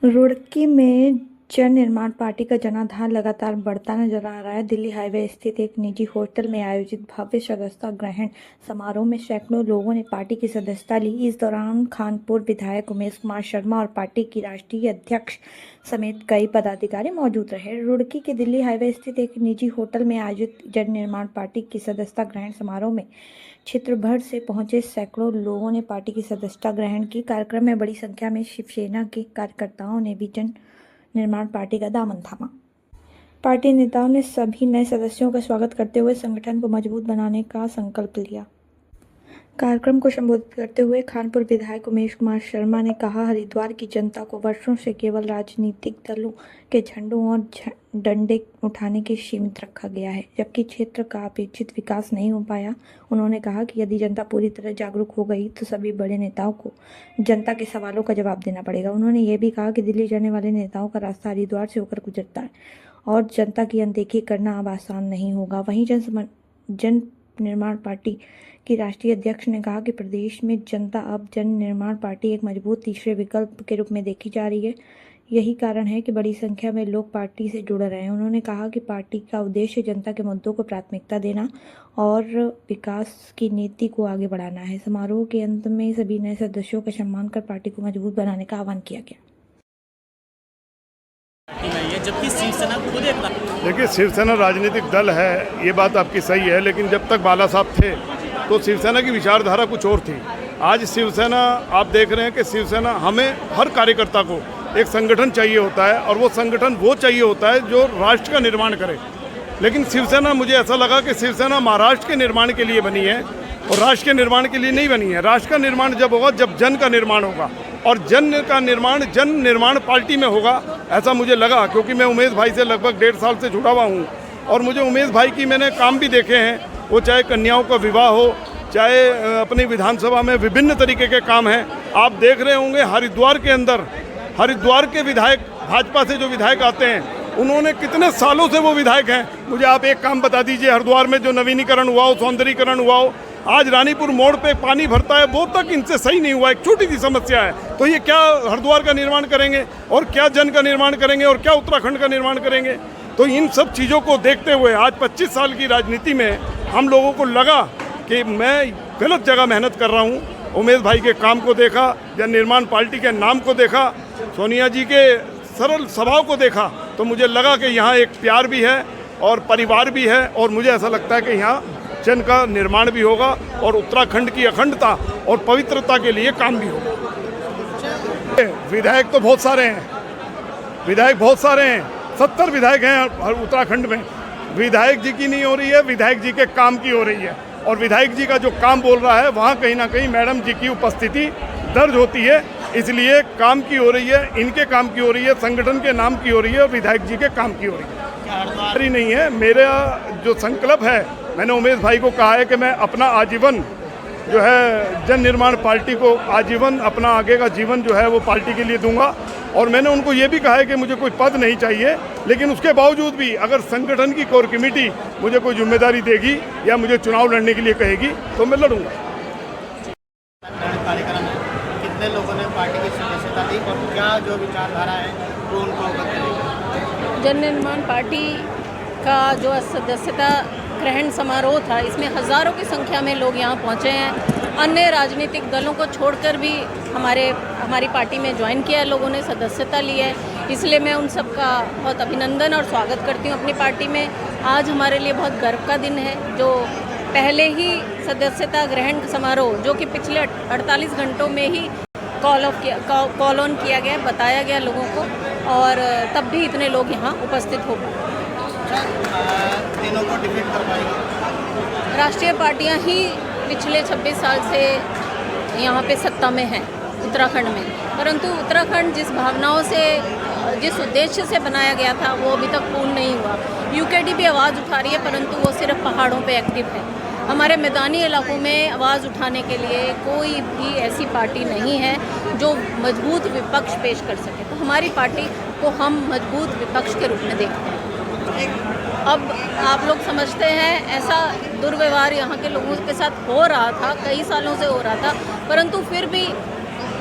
रुड़की में जन निर्माण पार्टी का जनाधार लगातार बढ़ता नजर आ रहा है। दिल्ली हाईवे स्थित एक निजी होटल में आयोजित भव्य सदस्यता ग्रहण समारोह में सैकड़ों लोगों ने पार्टी की सदस्यता ली। इस दौरान कानपुर विधायक उमेश कुमार शर्मा और पार्टी की राष्ट्रीय अध्यक्ष समेत कई पदाधिकारी मौजूद रहे। रुड़की के दिल्ली हाईवे स्थित एक निजी होटल में आयोजित जन निर्माण पार्टी की सदस्यता ग्रहण समारोह में क्षेत्र भर से पहुंचे सैकड़ों लोगों ने पार्टी की सदस्यता ग्रहण की। कार्यक्रम में बड़ी संख्या में शिवसेना के कार्यकर्ताओं ने भी जन निर्माण पार्टी का दामन थामा। पार्टी नेताओं ने सभी नए सदस्यों का स्वागत करते हुए संगठन को मजबूत बनाने का संकल्प लिया। कार्यक्रम को संबोधित करते हुए कानपुर विधायक उमेश कुमार शर्मा ने कहा, हरिद्वार की जनता को वर्षों से केवल राजनीतिक दलों के झंडों और डंडे उठाने के सीमित रखा गया है, जबकि क्षेत्र का अपेक्षित विकास नहीं हो पाया। उन्होंने कहा कि यदि जनता पूरी तरह जागरूक हो गई तो सभी बड़े नेताओं को जनता के सवालों का जवाब देना पड़ेगा। उन्होंने ये भी कहा कि दिल्ली जाने वाले नेताओं का रास्ता हरिद्वार से होकर गुजरता है और जनता की अनदेखी करना अब आसान नहीं होगा। वहीं जन निर्माण पार्टी की राष्ट्रीय अध्यक्ष ने कहा कि प्रदेश में जनता अब जन निर्माण पार्टी एक मजबूत तीसरे विकल्प के रूप में देखी जा रही है। यही कारण है कि बड़ी संख्या में लोग पार्टी से जुड़ रहे हैं। उन्होंने कहा कि पार्टी का उद्देश्य जनता के मुद्दों को प्राथमिकता देना और विकास की नीति को आगे बढ़ाना है। समारोह के अंत में सभी नए सदस्यों का सम्मान कर पार्टी को मजबूत बनाने का आह्वान किया गया। जबकि शिवसेना खुद देखिए, शिवसेना राजनीतिक दल है, ये बात आपकी सही है, लेकिन जब तक बाला साहब थे तो शिवसेना की विचारधारा कुछ और थी। आज शिवसेना, आप देख रहे हैं कि शिवसेना, हमें हर कार्यकर्ता को एक संगठन चाहिए होता है और वो संगठन वो चाहिए होता है जो राष्ट्र का निर्माण करे। लेकिन शिवसेना, मुझे ऐसा लगा कि शिवसेना महाराष्ट्र के निर्माण के लिए बनी है और राष्ट्र के निर्माण के लिए नहीं बनी है। राष्ट्र का निर्माण जब होगा जब जन का निर्माण होगा, और जन निर्माण पार्टी में होगा, ऐसा मुझे लगा। क्योंकि मैं उमेश भाई से लगभग 1.5 साल से जुड़ा हुआ हूँ और मुझे उमेश भाई की मैंने काम भी देखे हैं। वो चाहे कन्याओं का विवाह हो, चाहे अपनी विधानसभा में विभिन्न तरीके के काम हैं। आप देख रहे होंगे हरिद्वार के अंदर, हरिद्वार के विधायक, भाजपा से जो विधायक आते हैं, उन्होंने कितने सालों से वो विधायक हैं। मुझे आप एक काम बता दीजिए, हरिद्वार में जो नवीनीकरण हुआ हो, सौंदर्यीकरण हुआ हो, आज रानीपुर मोड़ पे पानी भरता है, वो तक इनसे सही नहीं हुआ। एक छोटी सी समस्या है, तो ये क्या हरिद्वार का निर्माण करेंगे और क्या जन का निर्माण करेंगे और क्या उत्तराखंड का निर्माण करेंगे? तो इन सब चीज़ों को देखते हुए आज 25 साल की राजनीति में हम लोगों को लगा कि मैं गलत जगह मेहनत कर रहा हूँ। उमेश भाई के काम को देखा, जन निर्माण पार्टी के नाम को देखा, सोनिया जी के सरल स्वभाव को देखा, तो मुझे लगा कि यहाँ एक प्यार भी है और परिवार भी है, और मुझे ऐसा लगता है कि यहाँ जन का निर्माण भी होगा और उत्तराखंड की अखंडता और पवित्रता के लिए काम भी होगा। विधायक तो बहुत सारे हैं, विधायक बहुत सारे हैं, 70 विधायक हैं उत्तराखंड में। विधायक जी की नहीं हो रही है, विधायक जी के काम की हो रही है। और विधायक जी का जो काम बोल रहा है, वहाँ कहीं ना कहीं मैडम जी की उपस्थिति दर्ज होती है। इसलिए काम की हो रही है, इनके काम की हो रही है, संगठन के नाम की हो रही है और विधायक जी के काम की हो रही है। नहीं है, मेरा जो संकल्प है, मैंने उमेश भाई को कहा है कि मैं अपना आजीवन जो है जन निर्माण पार्टी को आजीवन, अपना आगे का जीवन जो है वो पार्टी के लिए दूंगा। और मैंने उनको ये भी कहा है कि मुझे कोई पद नहीं चाहिए, लेकिन उसके बावजूद भी अगर संगठन की कोर कमेटी मुझे कोई जिम्मेदारी देगी या मुझे चुनाव लड़ने के लिए कहेगी तो मैं लड़ूंगा। कार्यक्रम में कितने लोगों ने पार्टी की सदस्यता ली और क्या जो विचारधारा है वो उनको अवगत करेगी? जन निर्माण पार्टी का जो सदस्यता ग्रहण समारोह था, इसमें हज़ारों की संख्या में लोग यहाँ पहुँचे हैं। अन्य राजनीतिक दलों को छोड़कर भी हमारी पार्टी में ज्वाइन किया है, लोगों ने सदस्यता ली है। इसलिए मैं उन सब का बहुत अभिनंदन और स्वागत करती हूँ अपनी पार्टी में। आज हमारे लिए बहुत गर्व का दिन है, जो पहले ही सदस्यता ग्रहण समारोह, जो कि पिछले 48 घंटों में ही कॉल ऑन किया गया, बताया गया लोगों को, और तब भी इतने लोग यहाँ उपस्थित हो पाए। तीनों को डिफीट कर पाएंगे? राष्ट्रीय पार्टियां ही पिछले 26 साल से यहाँ पे सत्ता में हैं उत्तराखंड में, परंतु उत्तराखंड जिस भावनाओं से, जिस उद्देश्य से बनाया गया था, वो अभी तक पूर्ण नहीं हुआ। यूकेडी भी आवाज़ उठा रही है, परंतु वो सिर्फ पहाड़ों पे एक्टिव है। हमारे मैदानी इलाकों में आवाज़ उठाने के लिए कोई भी ऐसी पार्टी नहीं है जो मजबूत विपक्ष पेश कर सके। तो हमारी पार्टी को हम मजबूत विपक्ष के रूप में देखते हैं। अब आप लोग समझते हैं, ऐसा दुर्व्यवहार यहाँ के लोगों के साथ हो रहा था, कई सालों से हो रहा था, परंतु फिर भी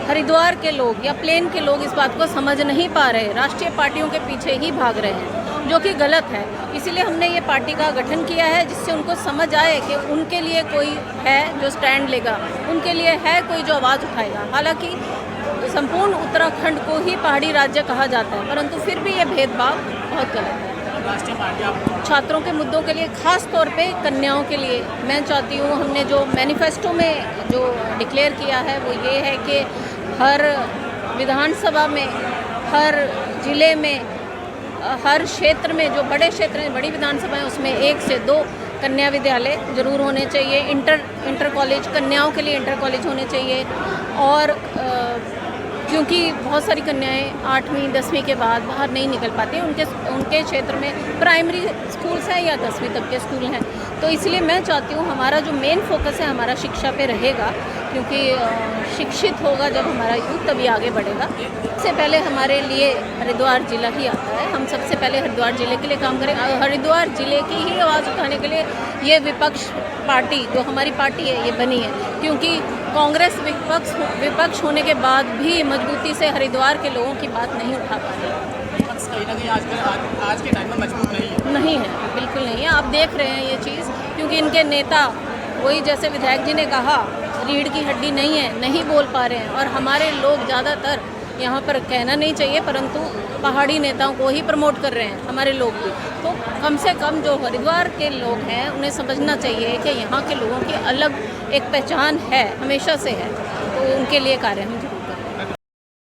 हरिद्वार के लोग या प्लेन के लोग इस बात को समझ नहीं पा रहे, राष्ट्रीय पार्टियों के पीछे ही भाग रहे हैं, जो कि गलत है। इसीलिए हमने ये पार्टी का गठन किया है, जिससे उनको समझ आए कि उनके लिए कोई है जो स्टैंड लेगा, उनके लिए है कोई जो आवाज़ उठाएगा। हालांकि संपूर्ण उत्तराखंड को ही पहाड़ी राज्य कहा जाता है, परंतु फिर भी ये भेदभाव बहुत गलत है। राष्ट्रीय पार्टी छात्रों के मुद्दों के लिए, खास तौर पे कन्याओं के लिए मैं चाहती हूँ, हमने जो मैनिफेस्टो में जो डिक्लेयर किया है वो ये है कि हर विधानसभा में, हर जिले में, हर क्षेत्र में, जो बड़े क्षेत्र हैं, बड़ी विधानसभा है, उसमें 1 से 2 कन्या विद्यालय जरूर होने चाहिए। इंटर कॉलेज, कन्याओं के लिए इंटर कॉलेज होने चाहिए। और क्योंकि बहुत सारी कन्याएं 8वीं 10वीं के बाद बाहर नहीं निकल पाती, उनके क्षेत्र में प्राइमरी स्कूल्स हैं या 10वीं तक के स्कूल हैं। तो इसलिए मैं चाहती हूँ हमारा जो मेन फोकस है हमारा शिक्षा पे रहेगा, क्योंकि शिक्षित होगा जब हमारा यूथ तभी आगे बढ़ेगा। सबसे पहले हमारे लिए हरिद्वार जिला ही आता है, हम सबसे पहले हरिद्वार जिले के लिए काम करें। हरिद्वार जिले की ही आवाज़ उठाने के लिए ये विपक्ष पार्टी जो हमारी पार्टी है ये बनी है, क्योंकि कांग्रेस विपक्ष होने के बाद भी मजबूती से हरिद्वार के लोगों की बात नहीं उठा पा रही। कहीं ना कहीं आज के टाइम में मजबूत नहीं है, बिल्कुल नहीं है। आप देख रहे हैं ये चीज़, क्योंकि इनके नेता वही, जैसे विधायक जी ने कहा, रीढ़ की हड्डी नहीं है, नहीं बोल पा रहे हैं। और हमारे लोग ज़्यादातर यहाँ पर कहना नहीं चाहिए, परंतु पहाड़ी नेताओं को ही प्रमोट कर रहे हैं हमारे लोग भी। तो कम से कम जो हरिद्वार के लोग हैं उन्हें समझना चाहिए कि यहाँ के लोगों की अलग एक पहचान है, हमेशा से है, तो उनके लिए कार्य हम जरूर कर रहे हैं।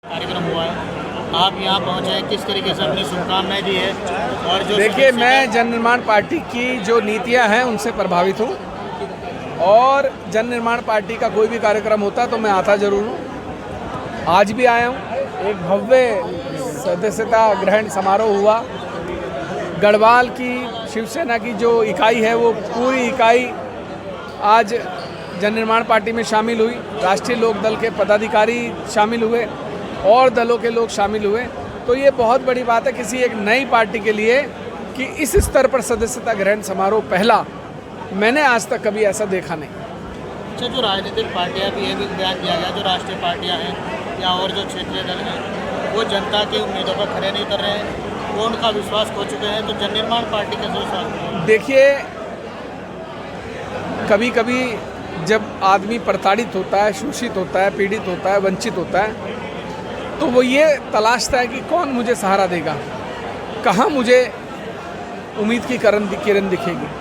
कार्यक्रम हुआ है, आप यहाँ पहुँचे हैं, किस तरीके से अपनी शुभकामनाएं दी है? और जो देखिए, मैं जन निर्माण पार्टी की जो नीतियाँ हैं उनसे प्रभावित हूँ, और जन निर्माण पार्टी का कोई भी कार्यक्रम होता तो मैं आता ज़रूर हूँ। आज भी आया हूँ। एक भव्य सदस्यता ग्रहण समारोह हुआ। गढ़वाल की शिवसेना की जो इकाई है वो पूरी इकाई आज जन निर्माण पार्टी में शामिल हुई। राष्ट्रीय लोक दल के पदाधिकारी शामिल हुए और दलों के लोग शामिल हुए। तो ये बहुत बड़ी बात है किसी एक नई पार्टी के लिए कि इस स्तर पर सदस्यता ग्रहण समारोह पहला, मैंने आज तक कभी ऐसा देखा नहीं। अच्छा, जो राजनीतिक पार्टियां भी, ये भी बयान दिया गया, जो राष्ट्रीय पार्टियां हैं या और जो क्षेत्रीय दल हैं वो जनता की उम्मीदों पर खड़े नहीं कर रहे हैं, वो उनका विश्वास खो चुके हैं। तो जन निर्माण पार्टी कैसे विश्वास? देखिए, कभी कभी जब आदमी प्रताड़ित होता है, शोषित होता है, पीड़ित होता है, वंचित होता है, तो वो ये तलाशता है कि कौन मुझे सहारा देगा, कहाँ मुझे उम्मीद की किरण दिखेगी।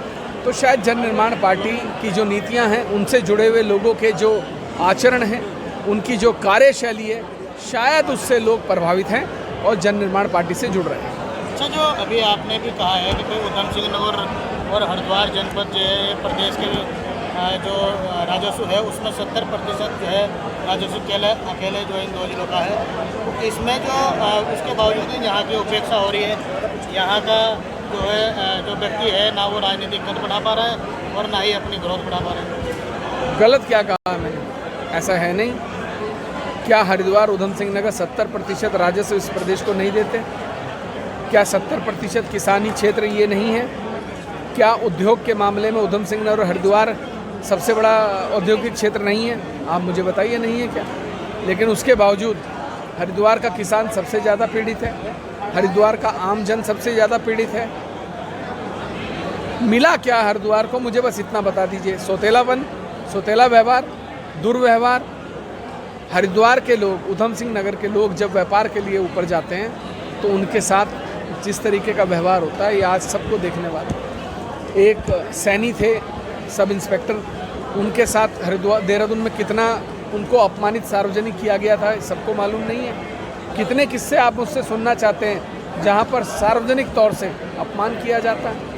तो शायद जन निर्माण पार्टी की जो नीतियां हैं, उनसे जुड़े हुए लोगों के जो आचरण हैं, उनकी जो कार्यशैली है, शायद उससे लोग प्रभावित हैं और जन निर्माण पार्टी से जुड़ रहे हैं। अच्छा, जो अभी आपने भी कहा है कि भाई उधम सिंह नगर और हरिद्वार जनपद जो है प्रदेश के जो राजस्व है उसमें 70% जो है राजस्व अकेले जो इन 2 जिलों का है। इसमें जो उसके बावजूद यहाँ की उपेक्षा हो रही है। यहाँ का जो है जो व्यक्ति है ना वो राजनीतिक कद बढ़ा पा रहा है और ना ही अपनी ग्रोथ बढ़ा पा रहा है। गलत क्या कहा मैंने? ऐसा है नहीं। क्या हरिद्वार उधम सिंह नगर 70% राजस्व इस प्रदेश को नहीं देते? क्या 70% किसानी क्षेत्र ये नहीं है? क्या उद्योग के मामले में उधम सिंह नगर और हरिद्वार सबसे बड़ा औद्योगिक क्षेत्र नहीं है? आप मुझे बताइए, नहीं है क्या? लेकिन उसके बावजूद हरिद्वार का किसान सबसे ज़्यादा पीड़ित है, हरिद्वार का आम जन सबसे ज़्यादा पीड़ित है। मिला क्या हरिद्वार को? मुझे बस इतना बता दीजिए। सौतेलापन, सौतेला व्यवहार, दुर्व्यवहार। हरिद्वार के लोग, उधम सिंह नगर के लोग जब व्यापार के लिए ऊपर जाते हैं तो उनके साथ जिस तरीके का व्यवहार होता है ये आज सबको देखने वाला। एक सैनी थे, सब इंस्पेक्टर, उनके साथ हरिद्वार देहरादून में कितना उनको अपमानित सार्वजनिक किया गया था, सबको मालूम नहीं है। कितने किस्से आप मुझसे सुनना चाहते हैं जहाँ पर सार्वजनिक तौर से अपमान किया जाता है?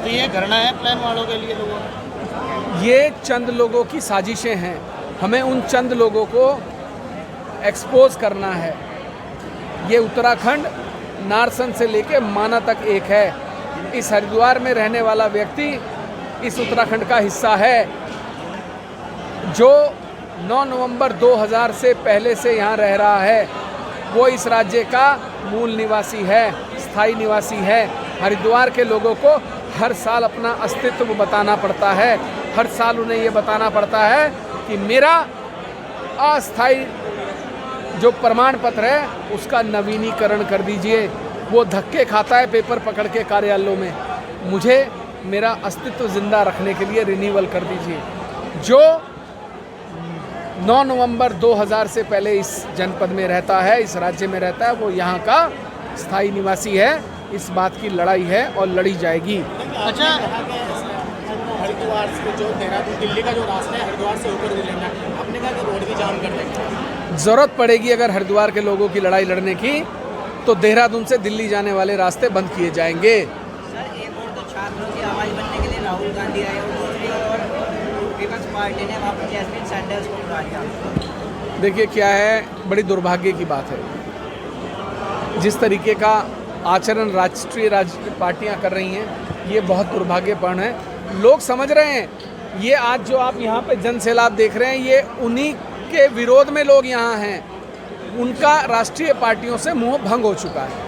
तो ये घृणा है प्लान वालों के लिए लोगों में? ये चंद लोगों की साजिशें हैं। हमें उन चंद लोगों को एक्सपोज करना है। ये उत्तराखंड नारसन से लेके माना तक एक है। इस हरिद्वार में रहने वाला व्यक्ति इस उत्तराखंड का हिस्सा है। जो 9 नवंबर 2000 से पहले से यहाँ रह रहा है वो इस राज्य का मूल निवासी है, स्थायी निवासी है। हरिद्वार के लोगों को हर साल अपना अस्तित्व बताना पड़ता है। हर साल उन्हें ये बताना पड़ता है कि मेरा अस्थायी जो प्रमाण पत्र है उसका नवीनीकरण कर दीजिए। वो धक्के खाता है पेपर पकड़ के कार्यालयों में, मुझे मेरा अस्तित्व जिंदा रखने के लिए रिन्यूअल कर दीजिए। जो 9 नवंबर 2000 से पहले इस जनपद में रहता है, इस राज्य में रहता है, वो यहाँ का स्थायी निवासी है। इस बात की लड़ाई है और लड़ी जाएगी। अच्छा, हरिद्वार से जो देहरादून दिल्ली का जो रास्ता है, हरिद्वार से होकर लेना, आपने कहा कि रोड भी जाम कर देंगे। ज़रूरत पड़ेगी अगर हरिद्वार के लोगों की लड़ाई लड़ने की, तो देहरादून से दिल्ली जाने वाले रास्ते बंद किए जाएंगे। सर, एक और तो छात्रों की आवाज़ बनने के लिए राहुल गांधी आए और दूसरी और पीपल्स पार्टी ने वहाँ पर जैस्मिन सैंडर्स को बुला लिया। देखिए क्या है, बड़ी दुर्भाग्य की बात है जिस तरीके का आचरण राष्ट्रीय पार्टियां कर रही हैं, ये बहुत दुर्भाग्यपूर्ण है। लोग समझ रहे हैं, ये आज जो आप यहाँ पे जन सैलाब देख रहे हैं, ये उन्हीं के विरोध में लोग यहाँ हैं। उनका राष्ट्रीय पार्टियों से मोह भंग हो चुका है।